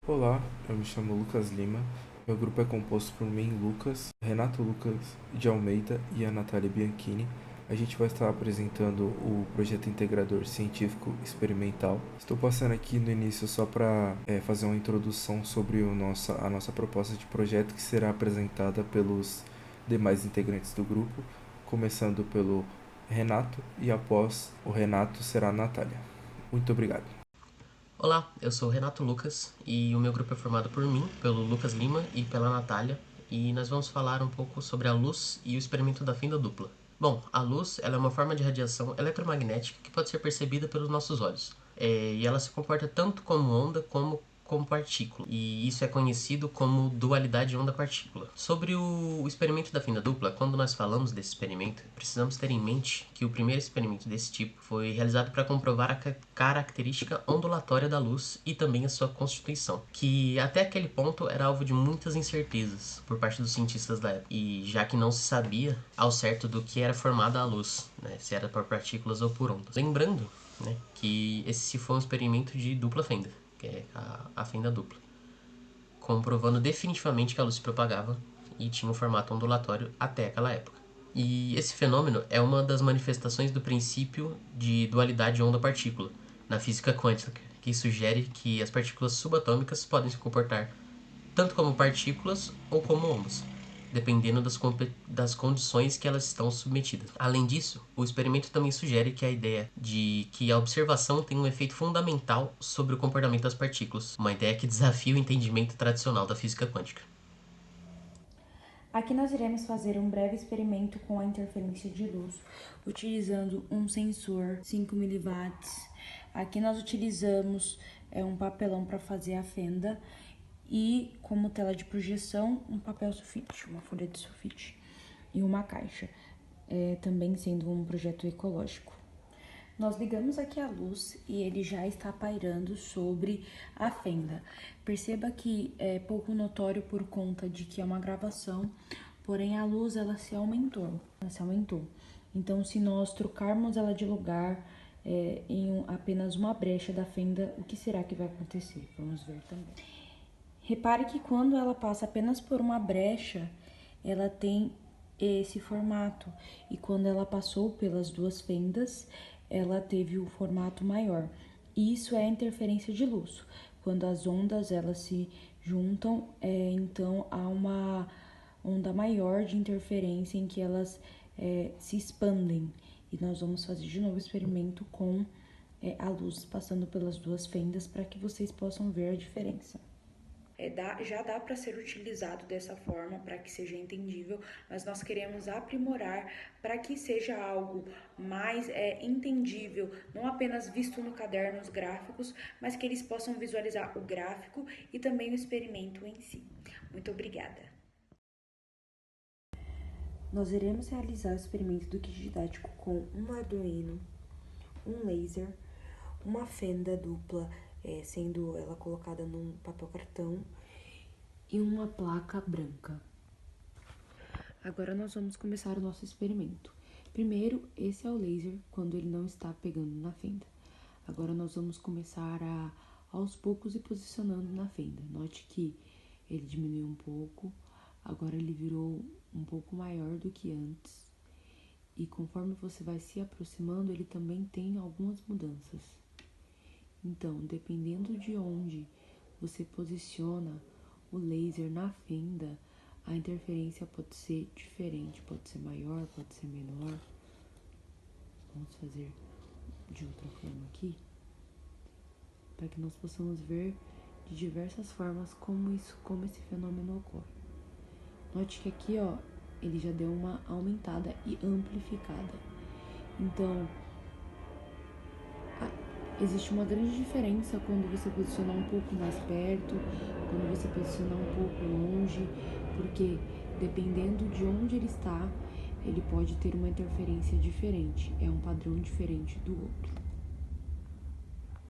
Olá, eu me chamo Lucas Lima. Meu grupo é composto por mim, Lucas, Renato Lucas de Almeida e a Natália Bianchini. A gente vai estar apresentando o projeto integrador científico experimental. Estou passando aqui no início só para fazer uma introdução sobre a nossa proposta de projeto, que será apresentada pelos demais integrantes do grupo, começando pelo Renato, e após o Renato será a Natália. Muito obrigado. Olá, eu sou o Renato Lucas e o meu grupo é formado por mim, pelo Lucas Lima e pela Natália, e nós vamos falar um pouco sobre a luz e o experimento da fenda dupla. Bom, a luz ela é uma forma de radiação eletromagnética que pode ser percebida pelos nossos olhos. E ela se comporta tanto como onda como partícula, e isso é conhecido como dualidade onda-partícula. Sobre o experimento da fenda dupla, quando nós falamos desse experimento, precisamos ter em mente que o primeiro experimento desse tipo foi realizado para comprovar a característica ondulatória da luz e também a sua constituição, que até aquele ponto era alvo de muitas incertezas por parte dos cientistas da época, e já que não se sabia ao certo do que era formada a luz, né, se era por partículas ou por ondas. Lembrando, né, que esse foi um experimento de dupla fenda, que é a fenda dupla, comprovando definitivamente que a luz se propagava e tinha um formato ondulatório até aquela época. E esse fenômeno é uma das manifestações do princípio de dualidade onda-partícula na física quântica, que sugere que as partículas subatômicas podem se comportar tanto como partículas ou como ondas, dependendo das condições que elas estão submetidas. Além disso, o experimento também sugere que a ideia de que a observação tem um efeito fundamental sobre o comportamento das partículas, uma ideia que desafia o entendimento tradicional da física quântica. Aqui nós iremos fazer um breve experimento com a interferência de luz, utilizando um sensor 5 mW. Aqui nós utilizamos um papelão para fazer a fenda e, como tela de projeção, um papel sulfite, uma folha de sulfite e uma caixa, também sendo um projeto ecológico. Nós ligamos aqui a luz e ele já está pairando sobre a fenda. Perceba que é pouco notório por conta de que é uma gravação, porém a luz ela se aumentou. Então, se nós trocarmos ela de lugar em apenas uma brecha da fenda, o que será que vai acontecer? Vamos ver também. Repare que quando ela passa apenas por uma brecha, ela tem esse formato, e quando ela passou pelas duas fendas, ela teve o formato maior. Isso é a interferência de luz. Quando as ondas elas se juntam, então há uma onda maior de interferência em que elas se expandem. E nós vamos fazer de novo o experimento com a luz passando pelas duas fendas para que vocês possam ver a diferença. Já dá para ser utilizado dessa forma para que seja entendível, mas nós queremos aprimorar para que seja algo mais entendível, não apenas visto no caderno os gráficos, mas que eles possam visualizar o gráfico e também o experimento em si. Muito obrigada. Nós iremos realizar o experimento do kit didático com um Arduino, um laser, uma fenda dupla, sendo ela colocada num papel cartão, e uma placa branca. Agora nós vamos começar o nosso experimento. Primeiro, esse é o laser quando ele não está pegando na fenda. Agora nós vamos começar aos poucos ir posicionando na fenda. Note que ele diminuiu um pouco, agora ele virou um pouco maior do que antes. E conforme você vai se aproximando, ele também tem algumas mudanças. Então, dependendo de onde você posiciona o laser na fenda, a interferência pode ser diferente, pode ser maior, pode ser menor. Vamos fazer de outra forma aqui, para que nós possamos ver de diversas formas como esse fenômeno ocorre. Note que aqui, ele já deu uma aumentada e amplificada. Então, existe uma grande diferença quando você posicionar um pouco mais perto, quando você posicionar um pouco longe, porque dependendo de onde ele está, ele pode ter uma interferência diferente, é um padrão diferente do outro.